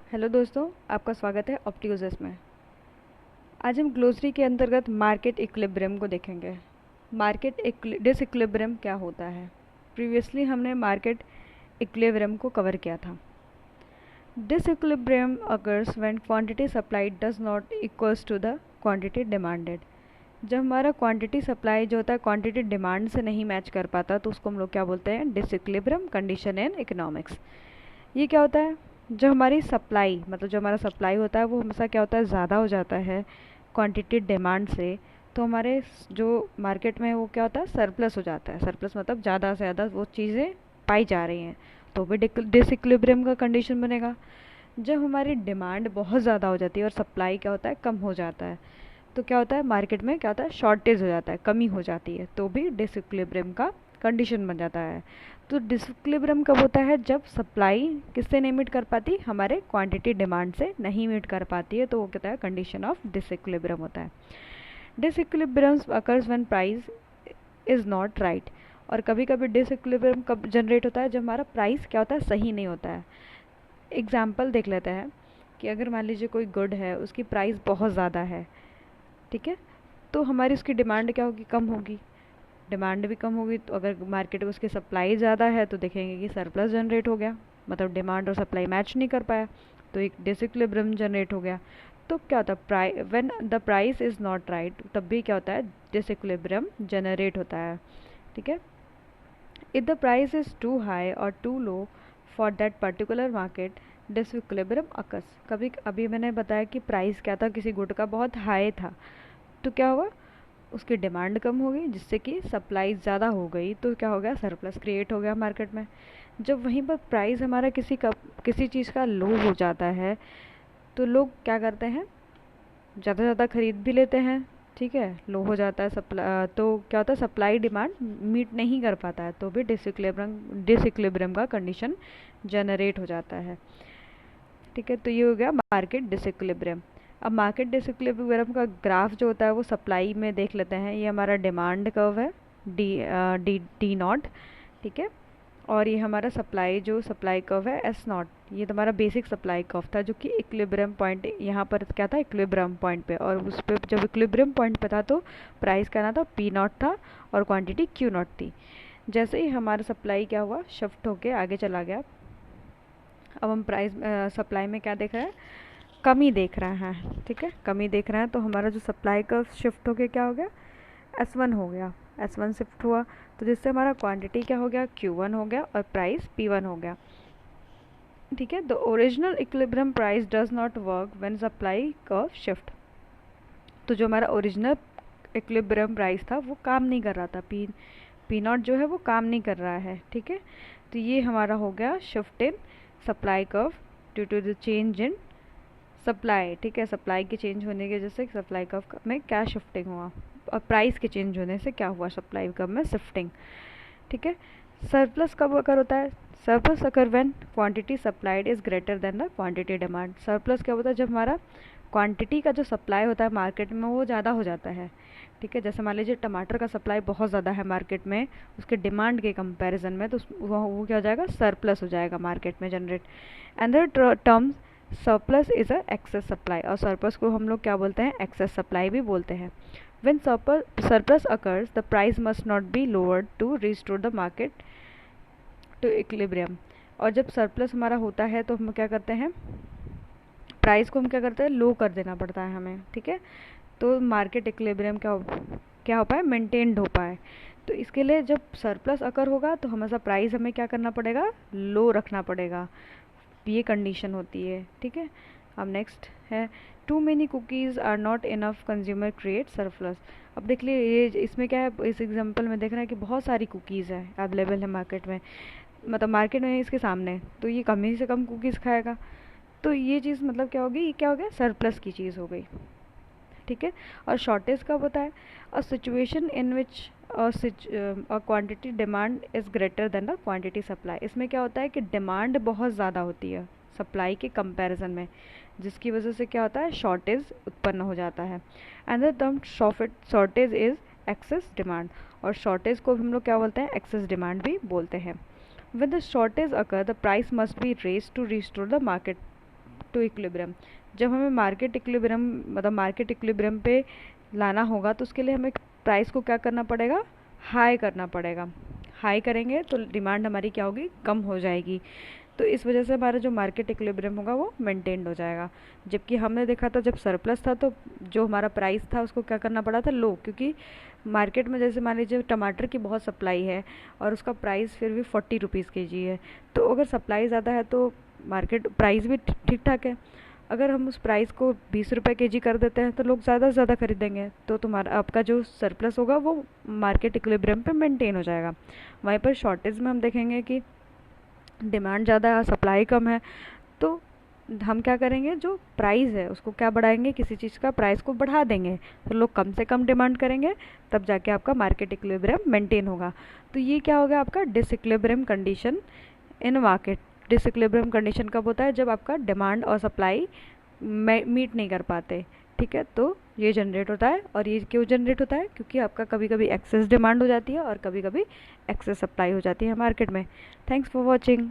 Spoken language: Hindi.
हेलो दोस्तों, आपका स्वागत है ऑप्टिक्यूजस में। आज हम ग्लोसरी के अंतर्गत मार्केट इक्विलिब्रियम को देखेंगे। मार्केट डिसइक्विलिब्रियम क्या होता है। प्रीवियसली हमने मार्केट इक्विलिब्रियम को कवर किया था। Disequilibrium occurs when quantity supplied does not equals to the quantity demanded. जब हमारा क्वांटिटी सप्लाई जो होता है क्वांटिटी डिमांड से नहीं मैच कर पाता तो उसको हम लोग क्या बोलते हैं, डिसइक्विलिब्रियम कंडीशन इन इकोनॉमिक्स। ये क्या होता है, जो हमारी सप्लाई मतलब जो हमारा सप्लाई होता है वो हमेशा क्या होता है, ज़्यादा हो जाता है क्वांटिटी डिमांड से। तो हमारे जो मार्केट में वो क्या होता है, सरप्लस हो जाता है। सरप्लस मतलब ज़्यादा से ज़्यादा वो चीज़ें पाई जा रही हैं, तो भी डिसइक्विलिब्रियम का कंडीशन बनेगा। जब हमारी डिमांड बहुत ज़्यादा हो जाती है और सप्लाई क्या होता है, कम हो जाता है, तो क्या होता है, मार्केट में क्या होता है, शॉर्टेज हो जाता है, कमी हो जाती है, तो भी डिसइक्विलिब्रियम का कंडीशन बन जाता है। तो डिसइक्विलिब्रियम कब होता है, जब सप्लाई किससे नहीं मीट कर पाती, हमारे क्वांटिटी डिमांड से नहीं मीट कर पाती है, तो वो कहता है कंडीशन ऑफ डिसइक्विलिब्रियम होता है। Disequilibrium occurs when price is not right. और कभी कभी डिसइक्विलिब्रियम कब जनरेट होता है, जब हमारा प्राइस क्या होता है, सही नहीं होता है। एग्जाम्पल देख लेते हैं कि अगर मान लीजिए कोई गुड है, उसकी प्राइस बहुत ज़्यादा है, ठीक है, तो हमारी उसकी डिमांड क्या होगी, कम होगी। डिमांड भी कम होगी तो अगर मार्केट में उसकी सप्लाई ज़्यादा है तो देखेंगे कि सरप्लस जनरेट हो गया, मतलब डिमांड और सप्लाई मैच नहीं कर पाया, तो एक डिसइक्विलिब्रियम जनरेट हो गया। तो क्या होता है, when the price is not right, तब भी क्या होता है, डिसइक्विलिब्रियम जनरेट होता है। ठीक है, if the price is too high और too low for that particular market, disequilibrium occurs. कभी अभी मैंने बताया कि प्राइस क्या था, किसी गुड का बहुत हाई था, तो क्या हुआ, उसकी डिमांड कम हो गई जिससे कि सप्लाई ज़्यादा हो गई, तो क्या हो गया, सरप्लस क्रिएट हो गया मार्केट में। जब वहीं पर प्राइस हमारा किसी चीज़ का लो हो जाता है, तो लोग क्या करते हैं, ज़्यादा से ज़्यादा खरीद भी लेते हैं। ठीक है, लो हो जाता है सप्लाई, तो क्या होता है, सप्लाई डिमांड मीट नहीं कर पाता है, तो भी डिसइक्विलिब्रियम का कंडीशन जनरेट हो जाता है। ठीक है, तो ये हो गया मार्केट डिसइक्विलिब्रियम। अब मार्केट डिसइक्विलिब्रियम का ग्राफ जो होता है वो सप्लाई में देख लेते हैं। ये हमारा डिमांड कर्व है, डी डी डी नॉट। ठीक है, और ये हमारा सप्लाई कर्व है, एस नॉट। ये तो हमारा बेसिक सप्लाई कर्व था जो कि इक्विलिब्रियम पॉइंट, यहाँ पर क्या था, इक्विलिब्रियम पॉइंट पे, और उस पर जब इक्विलिब्रियम पॉइंट पे था तो प्राइस का ना था पी नॉट था और क्वांटिटी क्यू नॉट थी। जैसे ही हमारा सप्लाई क्या हुआ, शिफ्ट होके आगे चला गया, अब हम प्राइस सप्लाई में क्या देख रहे हैं, कमी देख रहे हैं। ठीक है, कमी देख रहे हैं, तो हमारा जो सप्लाई का शिफ्ट हो गया, क्या हो गया, S1 हो गया, S1 शिफ्ट हुआ, तो जिससे हमारा क्वांटिटी क्या हो गया, Q1 हो गया और प्राइस P1 हो गया। ठीक है, the original equilibrium price does not work when supply curve shift. तो जो हमारा ओरिजिनल इक्विलिब्रियम प्राइस था वो काम नहीं कर रहा था, पी नॉट जो है वो काम नहीं कर रहा है। ठीक है, तो ये हमारा हो गया shift in supply curve due to the change in supply. ठीक है, सप्लाई के चेंज होने की वजह से सप्लाई कर्व में क्या शिफ्टिंग हुआ, और प्राइस के चेंज होने से क्या हुआ, सप्लाई कर्व में शिफ्टिंग। ठीक है, सरप्लस कब अकर होता है, surplus occur when quantity supplied is greater than the quantity demand. Surplus क्या होता है, जब हमारा क्वांटिटी का जो सप्लाई होता है मार्केट में वो ज़्यादा हो जाता है। ठीक है, जैसे मान लीजिए टमाटर का सप्लाई बहुत ज़्यादा है मार्केट में उसके डिमांड के कंपैरिजन में, तो वो क्या हो जाएगा, सरप्लस हो जाएगा मार्केट में generate. Another term surplus is a excess supply, और सरप्लस को हम लोग क्या बोलते हैं, एक्सेस सप्लाई भी बोलते हैं। When surplus occurs the price must not be lowered to restore the market to equilibrium. और जब सरप्लस हमारा होता है तो हम क्या करते हैं, प्राइस को हम क्या करते हैं, लो कर देना पड़ता है हमें। ठीक है, तो मार्केट इक्विलिब्रियम क्या हो पाए, मेंटेन्ड हो पाए। तो इसके लिए जब सरप्लस अकर होगा तो हमेशा प्राइस हमें क्या करना पड़ेगा, लो रखना पड़ेगा, ये कंडीशन होती है। ठीक है, अब नेक्स्ट है, too many cookies are not enough consumer create surplus. अब देख लिए ये इसमें क्या है, इस एग्जांपल में देख रहे हैं कि बहुत सारी कुकीज़ है अवेलेबल है मार्केट में, मतलब मार्केट में इसके सामने, तो ये कम ही से कम कुकीज़ खाएगा, तो ये चीज़ मतलब क्या होगी, ये क्या हो गया, सरप्लस की चीज़ हो गई। ठीक है, और शॉर्टेज कब होता है, a situation in which quantity demand is greater than the quantity supply. इसमें क्या होता है कि डिमांड बहुत ज़्यादा होती है सप्लाई के कंपैरिजन में, जिसकी वजह से क्या होता है, शॉर्टेज उत्पन्न हो जाता है। And the term shortage is excess demand, और शॉर्टेज को हम लोग क्या बोलते हैं, एक्सेस डिमांड भी बोलते हैं। When the shortage occur, the price must be raised to restore the market to equilibrium. जब हमें मार्केट इक्विलिब्रियम मतलब मार्केट इक्विलिब्रियम पे लाना होगा तो उसके लिए हमें प्राइस को क्या करना पड़ेगा, हाई करना पड़ेगा। हाई करेंगे तो डिमांड हमारी क्या होगी, कम हो जाएगी। तो इस वजह से हमारा जो मार्केट इक्विलिब्रियम होगा वो मेंटेन्ड हो जाएगा। जबकि हमने देखा था जब सरप्लस था तो जो हमारा प्राइस था उसको क्या करना पड़ा था, लो, क्योंकि मार्केट में जैसे मान लीजिए टमाटर की बहुत सप्लाई है और उसका प्राइस फिर भी 40 रुपीज़ केजी है, तो अगर सप्लाई ज़्यादा है तो मार्केट प्राइस भी ठीक ठाक है। अगर हम उस प्राइस को 20 रुपये केजी कर देते हैं तो लोग ज़्यादा से ज़्यादा खरीदेंगे, तो तुम्हारा आपका जो सरप्लस होगा वो मार्केट इक्विलिब्रियम पे मेंटेन हो जाएगा। वहीं पर शॉर्टेज में हम देखेंगे कि डिमांड ज़्यादा है, सप्लाई कम है, तो हम क्या करेंगे, जो प्राइस है उसको क्या बढ़ाएंगे, किसी चीज़ का प्राइस को बढ़ा देंगे, तो लोग कम से कम डिमांड करेंगे, तब जाके आपका मार्केट इक्विलिब्रियम मेंटेन होगा। तो ये क्या हो गया आपका disequilibrium condition in market. Disequilibrium condition कब होता है, जब आपका डिमांड और सप्लाई मीट नहीं कर पाते। ठीक है, तो ये जनरेट होता है। और ये क्यों जनरेट होता है, क्योंकि आपका कभी कभी एक्सेस डिमांड हो जाती है और कभी कभी एक्सेस सप्लाई हो जाती है मार्केट में। Thanks for watching.